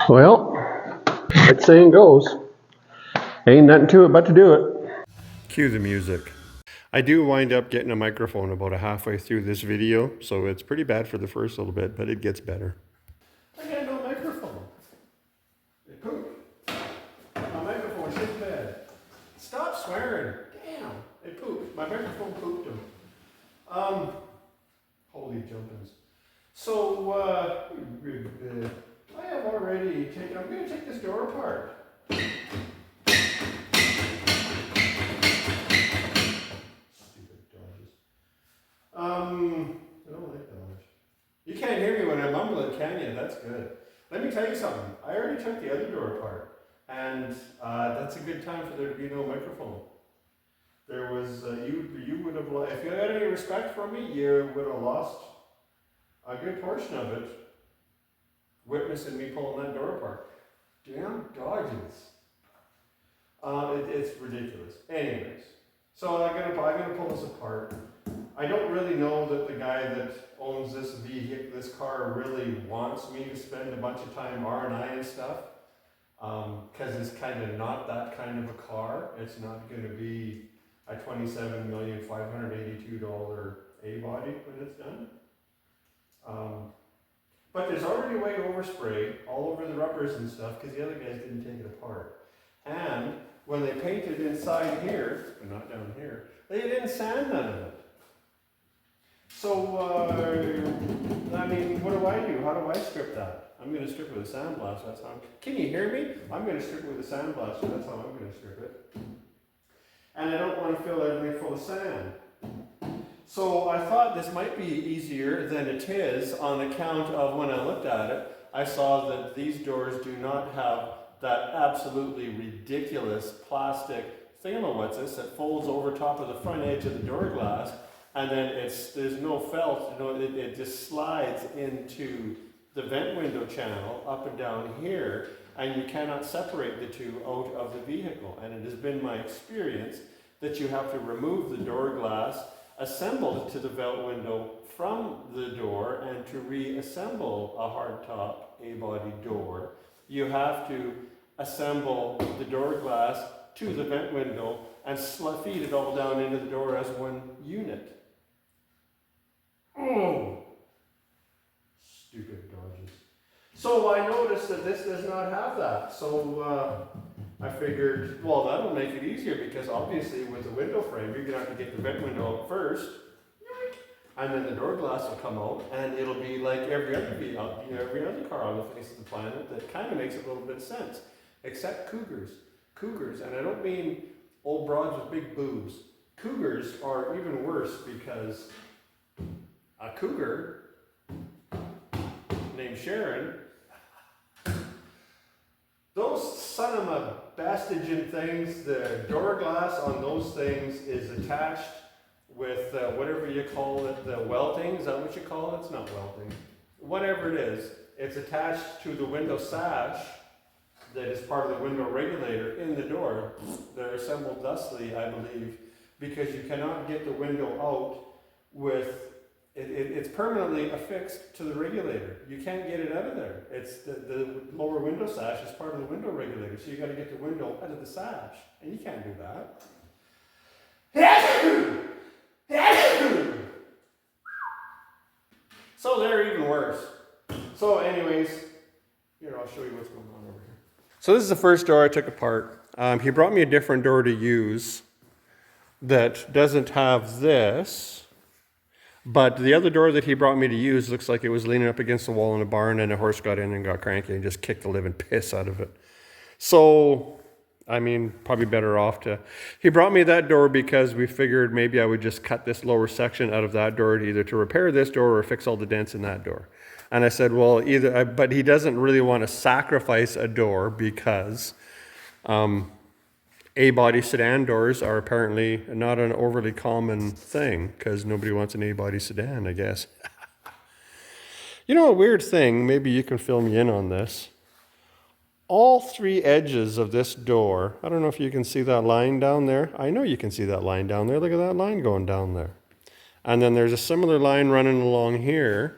Well, like the saying goes, ain't nothing to it but to do it. Cue the music. I do wind up getting a microphone about halfway through this video, so it's pretty bad for the first little bit, but it gets better. I got no microphone. It pooped. My microphone shit bad. Stop swearing. Damn, it pooped. My microphone pooped him. Holy jumpins. So, I have already taken, I'm going to take this door apart. Stupid dodges. I don't like dodge. You can't hear me when I mumble it, can you? That's good. Let me tell you something. I already took the other door apart, and that's a good time for there to be no microphone. There was, you would have, if you had any respect for me, you would have lost a good portion of it witnessing me pulling that door apart. Damn dodges. It's ridiculous. Anyways, so I'm gonna pull this apart. I don't really know that the guy that owns this vehicle, this car, really wants me to spend a bunch of time R&I and stuff, because it's kind of not that kind of a car. It's not going to be a $27,582 A-body when it's done. But there's already white overspray all over the rubbers and stuff because the other guys didn't take it apart. And when they painted inside here, but not down here, they didn't sand none of it. So, I mean, what do I do? How do I strip that? I'm going to strip it with a sandblaster. That's how can you hear me? I'm going to strip it with a sandblaster. That's how I'm going to strip it. And I don't want to fill everything full of sand. So I thought this might be easier than it is on account of when I looked at it, I saw that these doors do not have that absolutely ridiculous plastic thingamawhatsis that folds over top of the front edge of the door glass, and then there's no felt, it just slides into the vent window channel up and down here, and you cannot separate the two out of the vehicle. And it has been my experience that you have to remove the door glass, assemble it to the vent window from the door, and to reassemble a hardtop A-body door, you have to assemble the door glass to the vent window and feed it all down into the door as one unit. Oh, stupid dodges. So I noticed that this does not have that. So I figured, well, that'll make it easier because obviously with the window frame, you're going to have to get the vent window out first, and then the door glass will come out, and it'll be like every other car on the face of the planet that kind of makes a little bit of sense, except Cougars. Cougars, and I don't mean old broads with big boobs. Cougars are even worse because a cougar named Sharon, those son of a bastagen things, the door glass on those things is attached with whatever you call it, the welding, is that what you call it? It's not welding. Whatever it is, it's attached to the window sash that is part of the window regulator in the door. They're assembled thusly, I believe, because you cannot get the window out with it's permanently affixed to the regulator. You can't get it out of there. It's the lower window sash is part of the window regulator, so you got to get the window out of the sash, and you can't do that. So they're even worse. So anyways, here, I'll show you what's going on over here. So this is the first door I took apart. He brought me a different door to use that doesn't have this. But the other door that he brought me to use looks like it was leaning up against the wall in a barn, and a horse got in and got cranky and just kicked the living piss out of it. So, I mean, probably better off to... He brought me that door because we figured maybe I would just cut this lower section out of that door either to repair this door or fix all the dents in that door. And I said, well, but he doesn't really want to sacrifice a door because... A-body sedan doors are apparently not an overly common thing because nobody wants an A-body sedan, I guess. You know, a weird thing, maybe you can fill me in on this. All three edges of this door, I don't know if you can see that line down there. I know you can see that line down there. Look at that line going down there. And then there's a similar line running along here.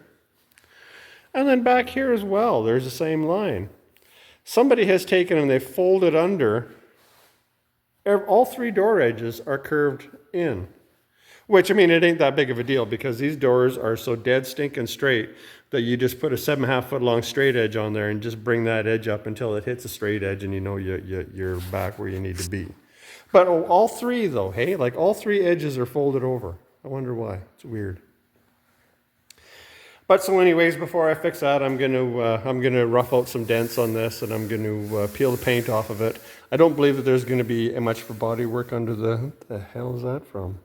And then back here as well, there's the same line. Somebody has taken and they've folded under. All 3 door edges are curved in. Which, I mean, it ain't that big of a deal because these doors are so dead stinking straight that you just put a 7.5 foot long straight edge on there and just bring that edge up until it hits a straight edge and you know you're back where you need to be. But all 3 though, hey, like all 3 edges are folded over. I wonder why. It's weird. But so anyways, before I fix that, I'm gonna rough out some dents on this and I'm gonna peel the paint off of it. I don't believe that there's gonna be much for body work under what the hell is that from?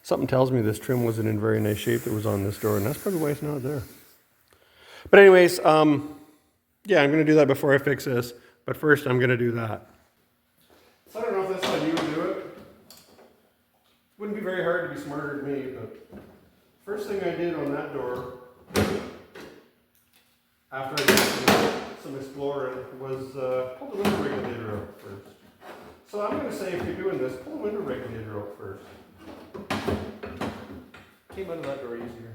Something tells me this trim wasn't in very nice shape that was on this door, and that's probably why it's not there. But anyways, yeah, I'm going to do that before I fix this, but first I'm going to do that. So I don't know if that's how you would do it. Wouldn't be very hard to be smarter than me, but first thing I did on that door, after I did some exploring, was pull the window regulator out first. So I'm going to say if you're doing this, pull the window regulator out first. Came out of that door easier.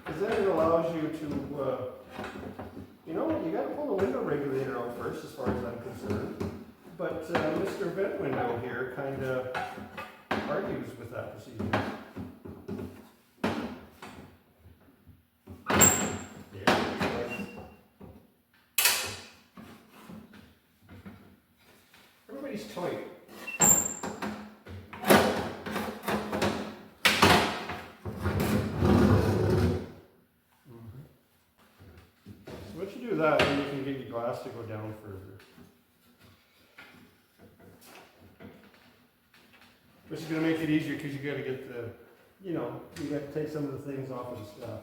Because then it allows you to, you know, you got to pull the window regulator out first as far as I'm concerned. But Mr. Vent Window here kind of argues with that procedure. Yeah. Everybody's tight. Once you do that, then you can get your glass to go down further. Which is going to make it easier because you got to get the, you know, you got to take some of the things off of the stuff.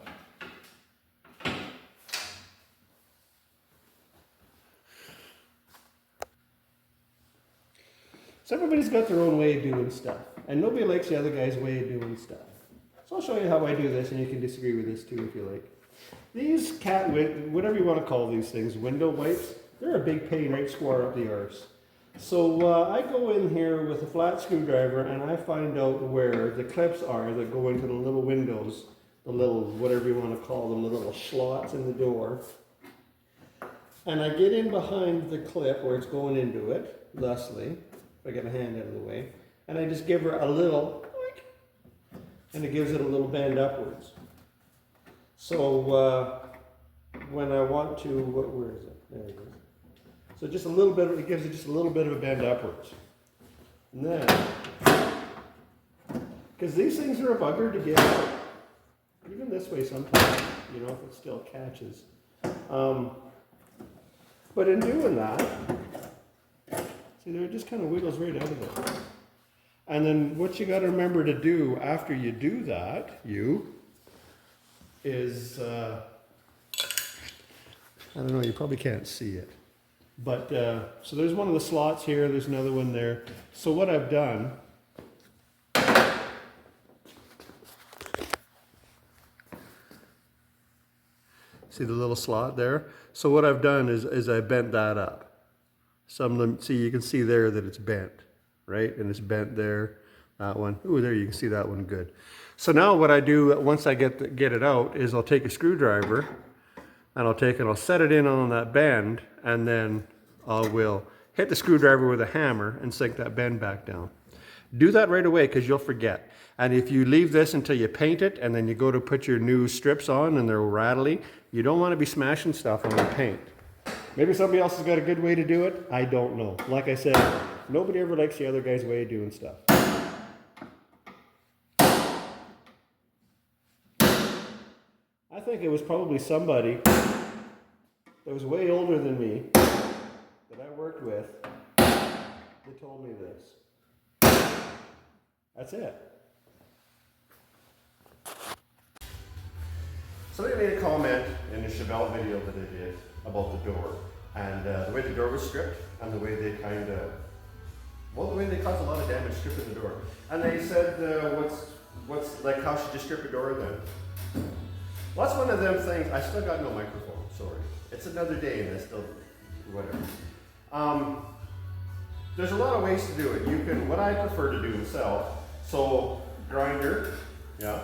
So everybody's got their own way of doing stuff, and nobody likes the other guy's way of doing stuff. So I'll show you how I do this, and you can disagree with this too if you like. These whatever you want to call these things, window wipes, they're a big pain right square up the arse. So I go in here with a flat screwdriver and I find out where the clips are that go into the little windows, the little, whatever you want to call them, the little slots in the door. And I get in behind the clip where it's going into it, thusly, if I get my hand out of the way, and I just give her a little, and it gives it a little bend upwards. So when I want to, where is it? There it is. So just a little bit, it gives it just a little bit of a bend upwards. And then, because these things are a bugger to get out, even this way sometimes, you know, if it still catches. But in doing that, see there, it just kind of wiggles right out of it. And then what you got to remember to do after you do that, is, I don't know, you probably can't see it. But, so there's one of the slots here, there's another one there. So what I've done, see the little slot there? So what I've done is I bent that up. Some of them, see, you can see there that it's bent, right? And it's bent there, that one. Ooh, there you can see that one good. So now what I do, once I get it out, is I'll take a screwdriver, and I'll set it in on that bend, and then I will hit the screwdriver with a hammer and sink that bend back down. Do that right away because you'll forget. And if you leave this until you paint it and then you go to put your new strips on and they're rattly, you don't want to be smashing stuff on the paint. Maybe somebody else has got a good way to do it. I don't know. Like I said, nobody ever likes the other guy's way of doing stuff. I think it was probably somebody that was way older than me that I worked with that told me this. That's it. Somebody made a comment in the Chevelle video that I did about the door, and the way the door was stripped, and the way they the way they caused a lot of damage stripping the door. And they said, what's like, how should you strip a door then? Well, that's one of them things. I still got no microphone, sorry. It's another day and I still, whatever. There's a lot of ways to do it. You can, what I prefer to do myself, so grinder, yeah.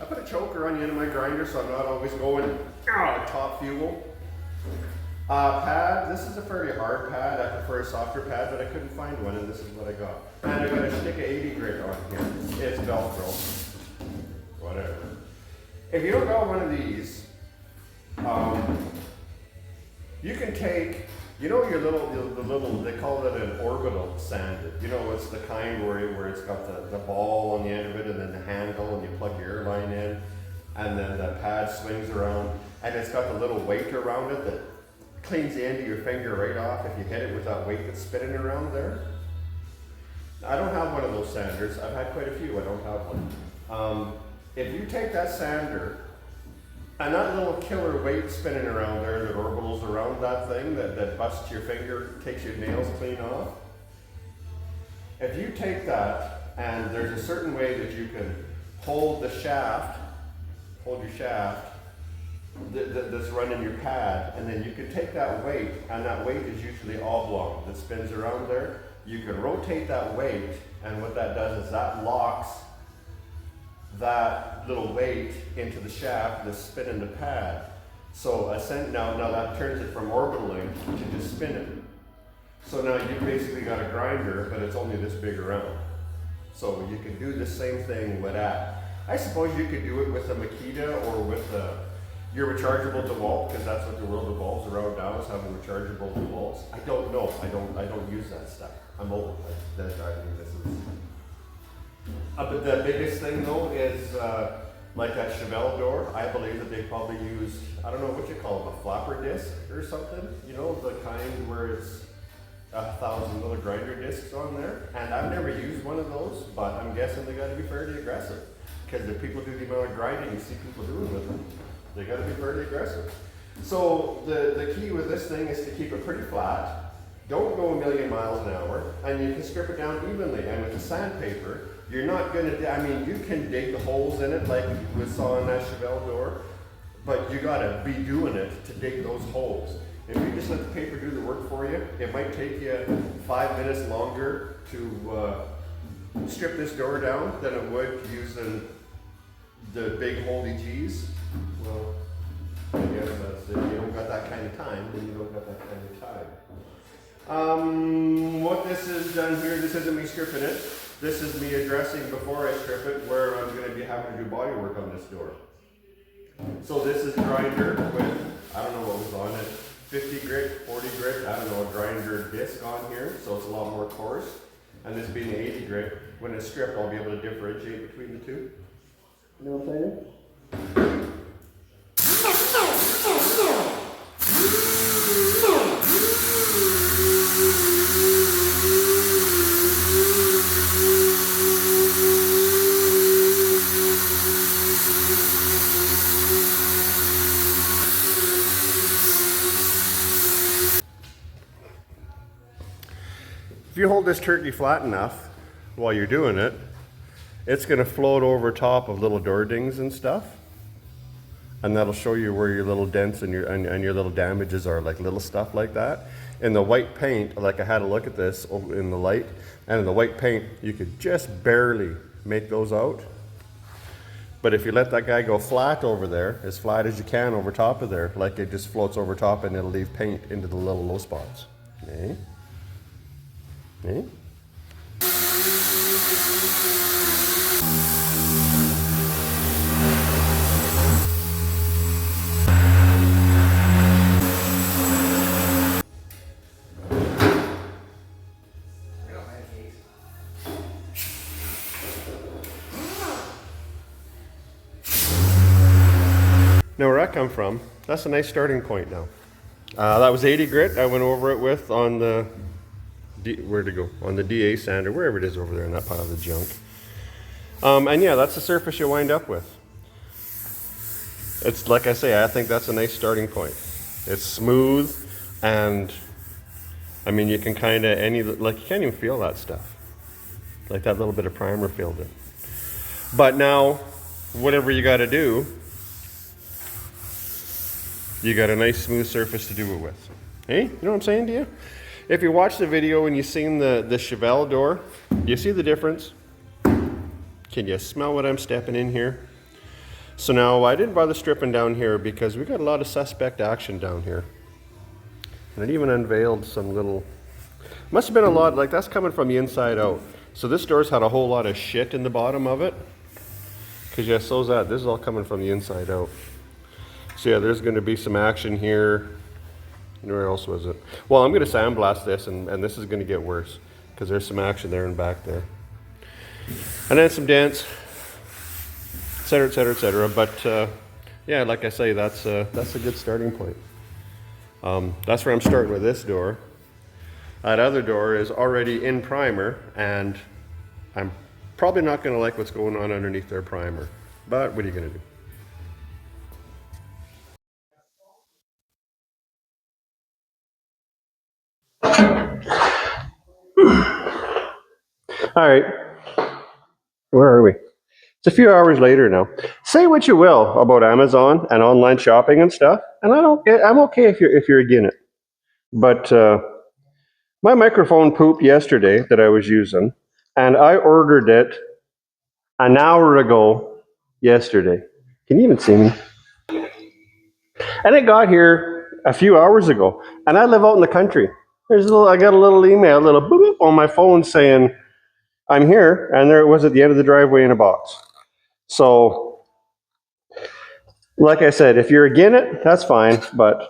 I put a choker on the end of my grinder so I'm not always going top fuel. Pad, this is a fairly hard pad. I prefer a softer pad, but I couldn't find one, and this is what I got. And I got a stick of 80 grit on here. It's Velcro. Whatever. If you don't got one of these, you can take, you know, your little, they call it an orbital sander. You know, it's the kind where it's got the ball on the end of it and then the handle, and you plug your air line in, and then the pad swings around, and it's got the little weight around it that cleans the end of your finger right off if you hit it with that weight that's spinning around there. I don't have one of those sanders. I've had quite a few. I don't have one. If you take that sander and that little killer weight spinning around there that orbitals around that thing that busts your finger, takes your nails clean off. If you take that, and there's a certain way that you can hold the shaft, hold your shaft that's running your pad, and then you can take that weight, and that weight is usually oblong that spins around there. You can rotate that weight, and what that does is that locks that little weight into the shaft that's spinning the pad. So now that turns it from orbitaling to just spinning. So now you basically got a grinder, but it's only this big around. So you can do the same thing with that. I suppose you could do it with a Makita or with your rechargeable DeWalt, because that's what the world revolves around now, is having rechargeable DeWalts. I don't know. I don't use that stuff. I'm old. I mean, this is. But the biggest thing though is like that Chevelle door. I believe that they probably used, I don't know what you call it, a flapper disc or something. You know, the kind where it's 1,000 little grinder discs on there. And I've never used one of those, but I'm guessing they got to be fairly aggressive, because if people do the amount of grinding you see people doing with them, they got to be fairly aggressive. So the key with this thing is to keep it pretty flat. Don't go a million miles an hour, and you can strip it down evenly. And with the sandpaper, you're not going to, I mean, you can dig the holes in it like we saw in that Chevelle door, but you got to be doing it to dig those holes. If you just let the paper do the work for you, it might take you 5 minutes longer to strip this door down than it would using the big holdy G's. Well, I guess that's it. You don't got that kind of time, then you don't got that kind of time. What this is done here, this isn't me stripping it. This is me addressing before I strip it where I'm going to be having to do body work on this door. So this is a grinder with, I don't know what was on it, 50 grit, 40 grit, I don't know, a grinder disc on here, so it's a lot more coarse. And this being 80 grit, when it's stripped, I'll be able to differentiate between the two. You know what I'm saying? If you hold this turkey flat enough while you're doing it, it's going to float over top of little door dings and stuff, and that'll show you where your little dents and your little damages are, like little stuff like that. In the white paint, like I had a look at this in the light, and in the white paint you could just barely make those out. But if you let that guy go flat over there, as flat as you can over top of there, like it just floats over top, and it'll leave paint into the little low spots. Okay? Okay? Now where I come from, that's a nice starting point now. That was 80 grit I went over it with on the, where'd it go? On the DA sander, wherever it is over there in that pile of junk. And yeah, that's the surface you wind up with. It's like I say, I think that's a nice starting point. It's smooth, and I mean, you can kind of, like you can't even feel that stuff. Like that little bit of primer filled in. But now, whatever you got to do, you got a nice smooth surface to do it with. Hey, you know what I'm saying to you? If you watch the video and you've seen the Chevelle door, you see the difference? Can you smell what I'm stepping in here? So now I didn't bother stripping down here because we got a lot of suspect action down here. And it even unveiled some little, must have been a lot, like that's coming from the inside out. So this door's had a whole lot of shit in the bottom of it. Because yeah, so's that. This is all coming from the inside out. So yeah, there's going to be some action here. Where else was it? Well, I'm going to sandblast this, and this is going to get worse. Because there's some action there and back there. And then some dents, etc., etc., etc. But yeah, like I say, that's a good starting point. That's where I'm starting with this door. That other door is already in primer, and I'm probably not going to like what's going on underneath their primer. But what are you going to do? All right, where are we? It's a few hours later now. Say what you will about Amazon and online shopping and stuff, and I'm okay if you're against it. But my microphone pooped yesterday that I was using, and I ordered it an hour ago yesterday. Can you even see me? And it got here a few hours ago, and I live out in the country. I got a little email, a little boop on my phone saying I'm here, and there it was at the end of the driveway in a box. So, like I said, if you're against it, that's fine, but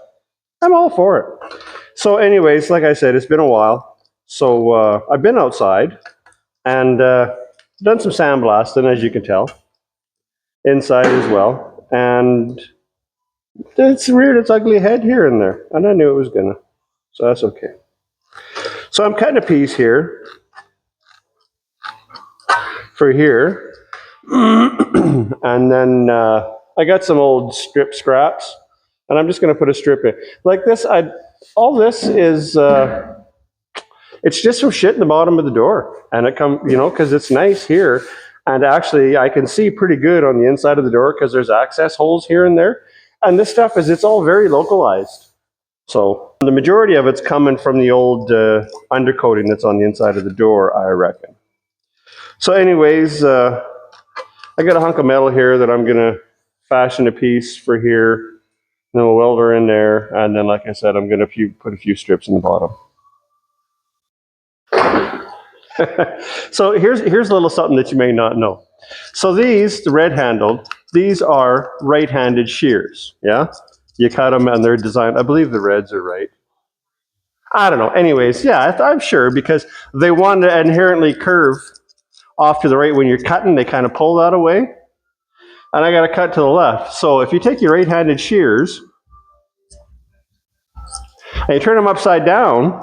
I'm all for it. So, anyways, like I said, it's been a while. So I've been outside and done some sandblasting, as you can tell, inside as well, and it's reared its ugly head here and there, and I knew it was gonna, so that's okay. So I'm cutting a piece here for here, and then I got some old strip scraps, and I'm just gonna put a strip in. Like this, all this is, it's just some shit in the bottom of the door, and it because it's nice here, and actually I can see pretty good on the inside of the door because there's access holes here and there, and this stuff it's all very localized. So the majority of it's coming from the old undercoating that's on the inside of the door, I reckon. So anyways, I got a hunk of metal here that I'm gonna fashion a piece for here, then we'll weld her in there, and then like I said, I'm gonna put a few strips in the bottom. So here's a little something that you may not know. So these, the red-handled, these are right-handed shears, yeah? You cut them and they're designed, I believe the reds are right. I don't know. Anyways, yeah, I'm sure because they want to inherently curve off to the right when you're cutting, they kind of pull that away. And I got to cut to the left. So if you take your right-handed shears and you turn them upside down,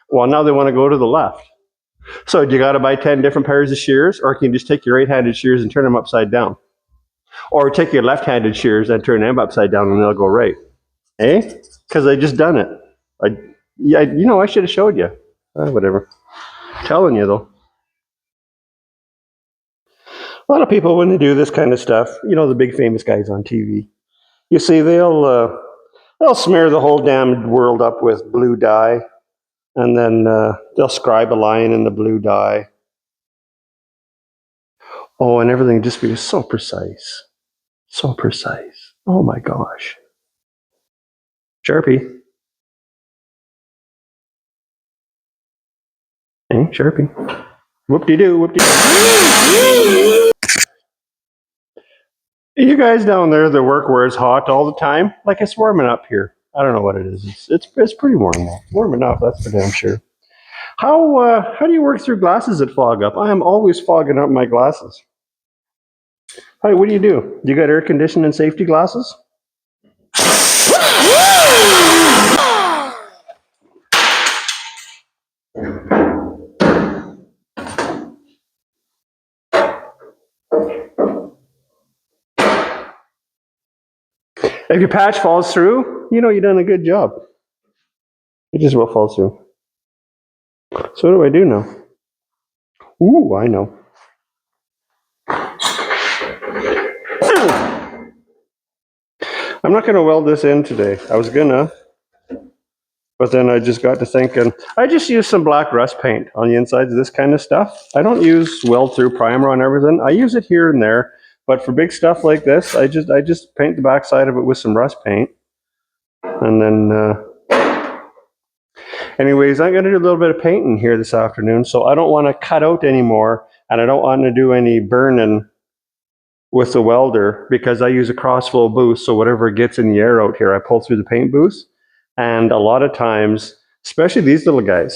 well, now they want to go to the left. So you got to buy 10 different pairs of shears, or can you just take your right-handed shears and turn them upside down? Or take your left-handed shears and turn them upside down and they'll go right. Eh? Because I just done it. I should have showed you. Whatever. I'm telling you though. A lot of people, when they do this kind of stuff, the big famous guys on TV, you see they'll smear the whole damn world up with blue dye, and then they'll scribe a line in the blue dye. Oh, and everything just be so precise. So precise. Oh my gosh. Sharpie. Hey, Sharpie. Whoop-de-doo, whoop-de-doo. You guys down there that work where it's hot all the time, like it's warming up here. I don't know what it is. It's pretty warm now. Warm enough, that's for damn sure. How do you work through glasses that fog up? I am always fogging up my glasses. Hey, what do? You got air conditioning safety glasses? If your patch falls through, you've done a good job. It just will fall through. So what do I do now? Ooh, I know. I'm not going to weld this in today. I was gonna, but then I just got to thinking, I just use some black rust paint on the insides of this kind of stuff. I don't use weld through primer on everything. I use it here and there But for big stuff like this, I just paint the backside of it with some rust paint. And then, anyways, I'm going to do a little bit of painting here this afternoon. So I don't want to cut out anymore, and I don't want to do any burning with the welder because I use a crossflow boost. So whatever gets in the air out here, I pull through the paint boost. And a lot of times, especially these little guys,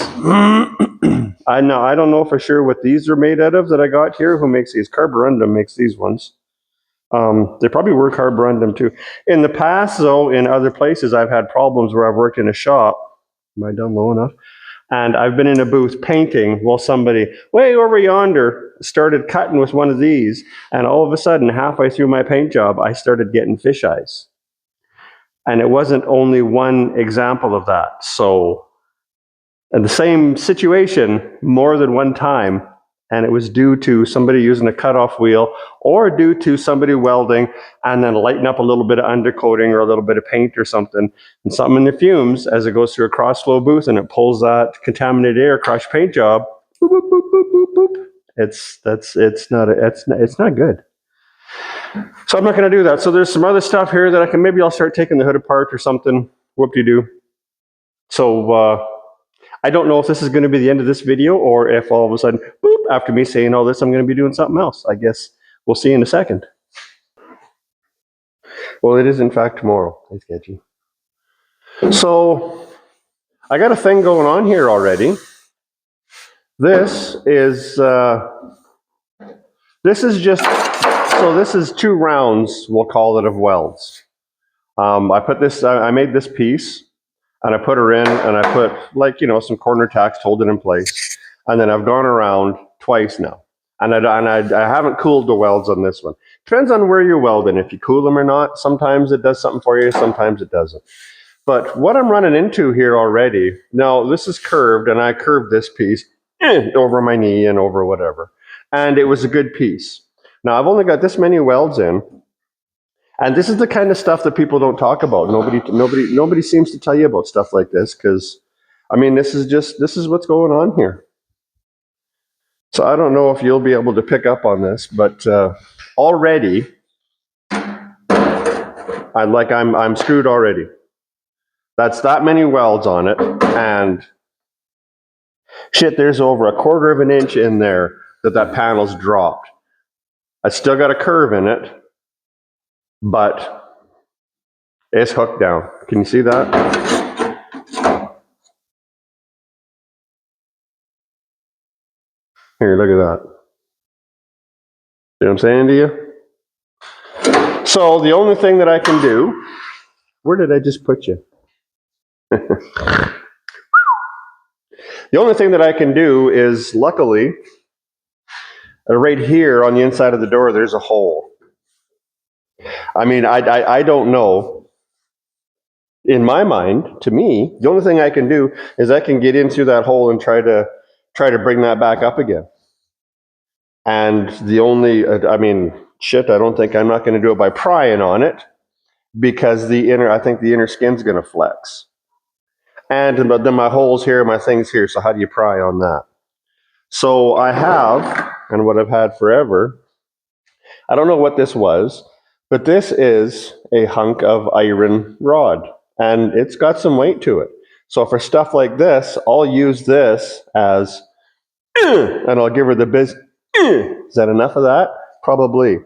I don't know for sure what these are made out of that I got here. Who makes these? Carborundum makes these ones. They probably were carborundum too. In the past, though, in other places, I've had problems where I've worked in a shop. Am I done low enough? And I've been in a booth painting while somebody way over yonder started cutting with one of these. And all of a sudden, halfway through my paint job, I started getting fish eyes. And it wasn't only one example of that. So, in the same situation, more than one time, and it was due to somebody using a cutoff wheel or due to somebody welding and then lighting up a little bit of undercoating or a little bit of paint or something, and something in the fumes as it goes through a cross-flow booth and it pulls that contaminated air across your paint job. Boop, boop, boop, boop, boop, boop. It's not good. So I'm not going to do that. So there's some other stuff here that maybe I'll start taking the hood apart or something. Whoop-de-doo. So I don't know if this is going to be the end of this video or if all of a sudden, boop, after me saying all this, I'm going to be doing something else. I guess we'll see in a second. Well, it is in fact tomorrow. It's sketchy. So I got a thing going on here already. This is this is 2 rounds, we'll call it, of welds. I made this piece and I put her in and I put some corner tacks to hold it in place. And then I've gone around twice now. And I haven't cooled the welds on this one. Depends on where you're welding, if you cool them or not. Sometimes it does something for you, sometimes it doesn't. But what I'm running into here already, now this is curved and I curved this piece over my knee and over whatever. And it was a good piece. Now I've only got this many welds in. And this is the kind of stuff that people don't talk about. Nobody seems to tell you about stuff like this because, I mean, this is what's going on here. So I don't know if you'll be able to pick up on this, but already, I'm screwed already. That's that many welds on it, and shit, there's over 1/4 of an inch in there that panel's dropped. I still got a curve in it, but it's hooked down. Can you see that? Here, look at that. See what I'm saying to you? So the only thing that I can do, where did I just put you? The only thing that I can do is, luckily, right here on the inside of the door, there's a hole. I mean, I don't know. In my mind, to me, the only thing I can do is I can get in through that hole and try to bring that back up again. And the only, I don't think I'm not going to do it by prying on it because I think the inner skin's going to flex. And then my holes here, my things here. So how do you pry on that? So I have, and what I've had forever, I don't know what this was, but this is a hunk of iron rod, and it's got some weight to it. So for stuff like this, I'll use this as, and I'll give her the biz. Is that enough of that? Probably.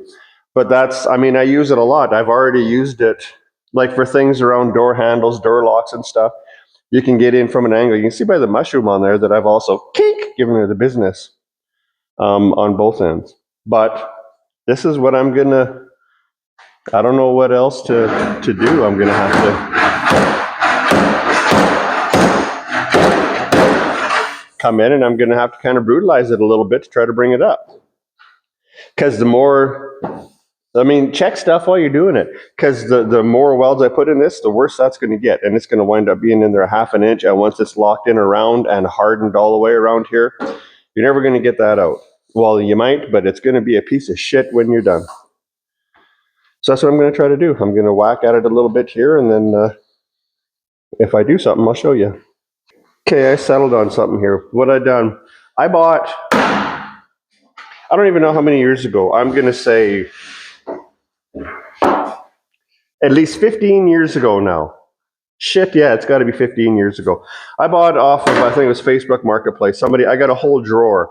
But I use it a lot. I've already used it, like for things around door handles, door locks and stuff. You can get in from an angle. You can see by the mushroom on there that I've also given her the business on both ends. But this is what I'm gonna, I don't know what else to do. I'm gonna have to come in and I'm gonna have to kind of brutalize it a little bit to try to bring it up. Because the more, check stuff while you're doing it. Because the more welds I put in this, the worse that's going to get. And it's going to wind up being in there 1/2 inch. And once it's locked in around and hardened all the way around here, you're never going to get that out. Well, you might, but it's going to be a piece of shit when you're done. So that's what I'm going to try to do. I'm going to whack at it a little bit here. And then if I do something, I'll show you. Okay, I settled on something here. What I done, I bought, I don't even know how many years ago. I'm going to say At least 15 years ago now. Shit, yeah, it's got to be 15 years ago. I bought off of, I think it was Facebook Marketplace. I got a whole drawer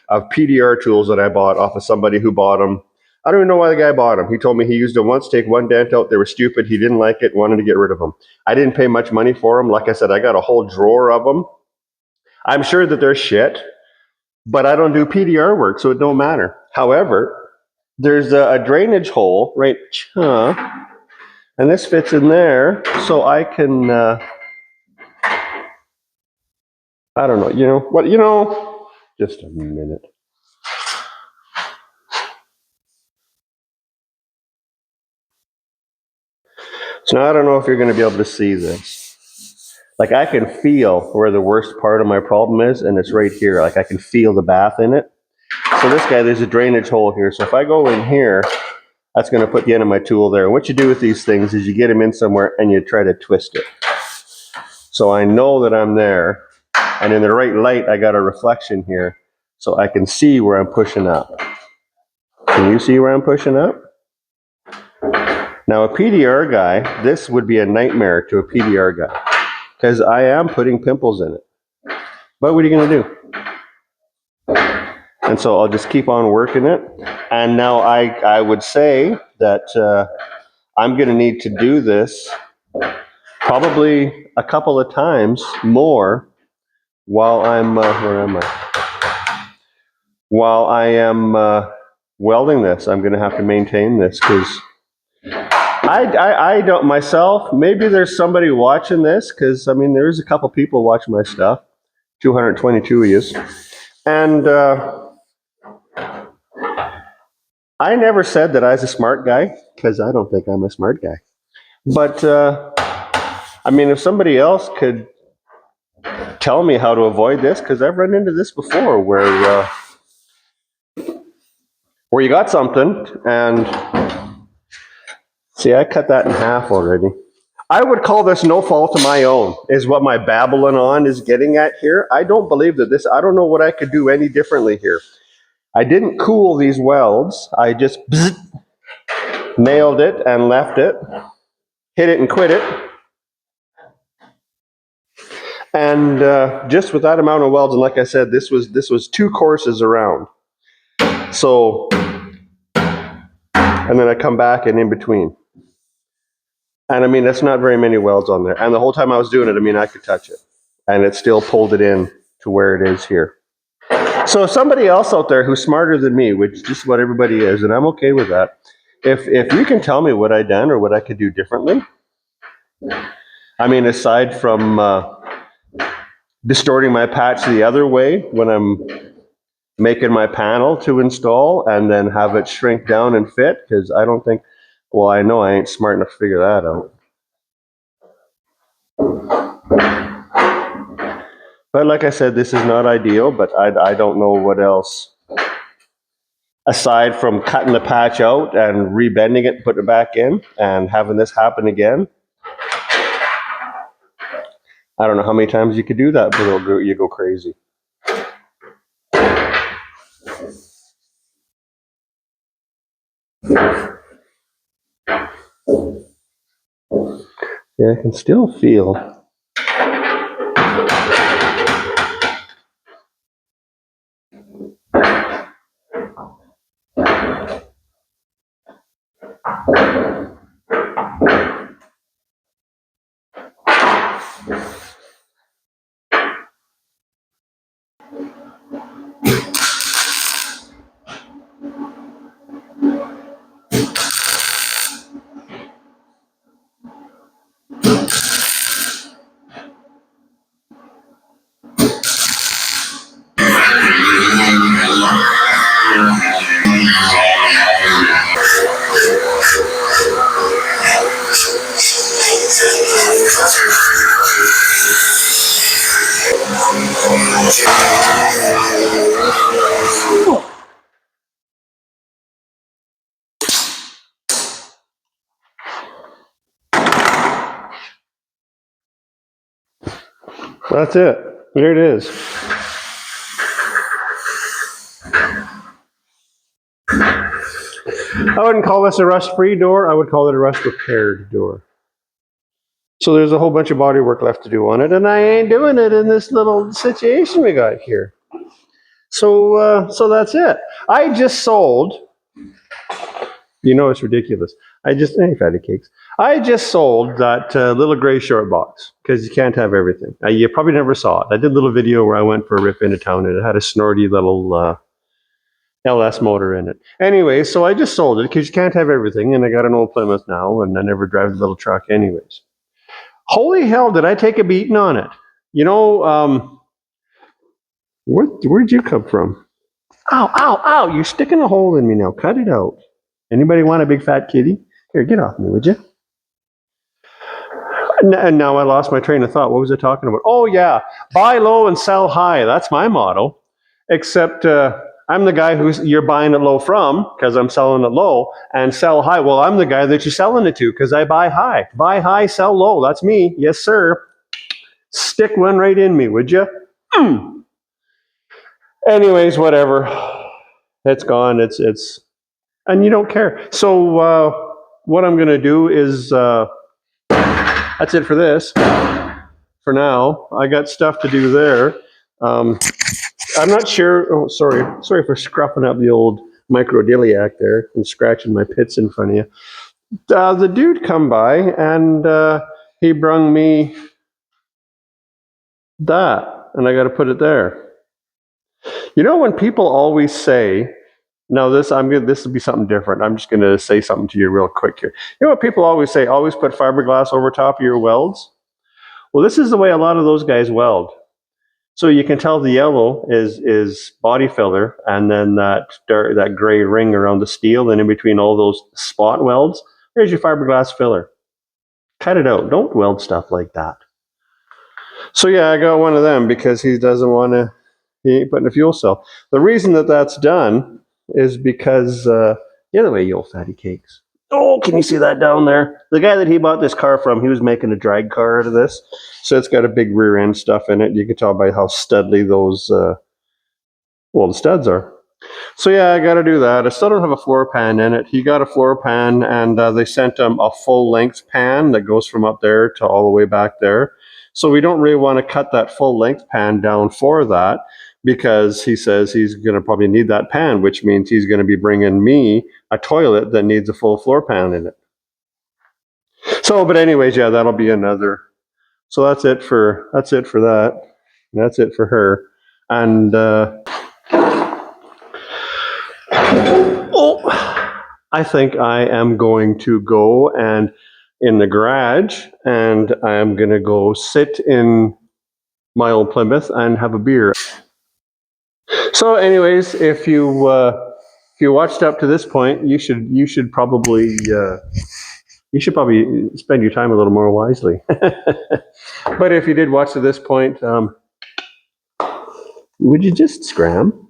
of PDR tools that I bought off of somebody who bought them. I don't even know why the guy bought them. He told me he used them once, take one dent out. They were stupid. He didn't like it, wanted to get rid of them. I didn't pay much money for them. Like I said, I got a whole drawer of them. I'm sure that they're shit, but I don't do PDR work, so it don't matter. However, there's a drainage hole right, and this fits in there, so I can, I don't know, just a minute. So now I don't know if you're going to be able to see this. Like I can feel where the worst part of my problem is, and it's right here. Like I can feel the bath in it. So this guy, there's a drainage hole here. So if I go in here, that's going to put the end of my tool there. And what you do with these things is you get them in somewhere and you try to twist it. So I know that I'm there, and in the right light, I got a reflection here, so I can see where I'm pushing up. Can you see where I'm pushing up? Now a PDR guy, this would be a nightmare to a PDR guy, because I am putting pimples in it. But what are you going to do? And so I'll just keep on working it. And now I would say that I'm going to need to do this probably a couple of times more while I'm, where am I? While I am welding this. I'm going to have to maintain this because I don't myself, maybe there's somebody watching this because, I mean, there's a couple people watching my stuff, 222 of yous. And I never said that I was a smart guy because I don't think I'm a smart guy. But, I mean, if somebody else could tell me how to avoid this, because I've run into this before where you got something and see, I cut that in half already. I would call this no fault of my own, is what my babbling on is getting at here. I don't believe that I don't know what I could do any differently here. I didn't cool these welds. I just nailed it and left it, hit it and quit it. And just with that amount of welds, and like I said, this was 2 courses around. So, and then I come back and in between. And I mean, that's not very many welds on there. And the whole time I was doing it, I mean, I could touch it. And it still pulled it in to where it is here. So somebody else out there who's smarter than me, which is just what everybody is, and I'm okay with that. If you can tell me what I done or what I could do differently, I mean, aside from distorting my patch the other way when I'm making my panel to install and then have it shrink down and fit, because I don't think, well, I know I ain't smart enough to figure that out. But like I said, this is not ideal, but I don't know what else. Aside from cutting the patch out and rebending it, putting it back in, and having this happen again. I don't know how many times you could do that, but you go crazy. Yeah, I can still feel. That's it. There it is. I wouldn't call this a rust-free door. I would call it a rust-repaired door. So there's a whole bunch of body work left to do on it, and I ain't doing it in this little situation we got here. So that's it. I just sold. You know it's ridiculous. Hey, fatty cakes. I just sold that little gray short box because you can't have everything. You probably never saw it. I did a little video where I went for a rip into town, and it had a snorty little LS motor in it. Anyway, so I just sold it because you can't have everything, and I got an old Plymouth now, and I never drive the little truck anyways. Holy hell, did I take a beating on it? You know, where'd you come from? Ow, ow, ow, you're sticking a hole in me now. Cut it out. Anybody want a big fat kitty? Here, get off me, would you? And now I lost my train of thought. What was I talking about? Oh, yeah. Buy low and sell high. That's my motto. Except I'm the guy you're buying it low from because I'm selling it low, and sell high. Well, I'm the guy that you're selling it to because I buy high. Buy high, sell low. That's me. Yes, sir. Stick one right in me, would you? Anyways, whatever. It's gone. It's and you don't care. So what I'm going to do is that's it for this. For now, I got stuff to do there. I'm not sure. Oh, sorry for scruffing up the old microdiliac there and scratching my pits in front of you. The dude come by and he brung me that, and I got to put it there. You know when people always say, "No, this will be something different." I'm just going to say something to you real quick here. You know what people always say? Always put fiberglass over top of your welds. Well, this is the way a lot of those guys weld. So you can tell the yellow is body filler, and then that gray ring around the steel, and in between all those spot welds, there's your fiberglass filler. Cut it out. Don't weld stuff like that. So yeah, I got one of them because he doesn't want to. He ain't putting a fuel cell. The reason that's done is because the other way, you old fatty cakes. Oh, can you see that down there? The guy that he bought this car from, he was making a drag car out of this. So it's got a big rear end stuff in it. You can tell by how studly those, the studs are. So yeah, I got to do that. I still don't have a floor pan in it. He got a floor pan, and they sent him a full length pan that goes from up there to all the way back there. So we don't really want to cut that full length pan down for that, because he says he's going to probably need that pan, which means he's going to be bringing me a toilet that needs a full floor pan in it. So, but anyways, yeah, that'll be another. So that's it for that. That's it for her. And I think I am going to go and in the garage, and I am going to go sit in my old Plymouth and have a beer. So anyways, if you watched up to this point, you should probably spend your time a little more wisely. But if you did watch to this point, would you just scram?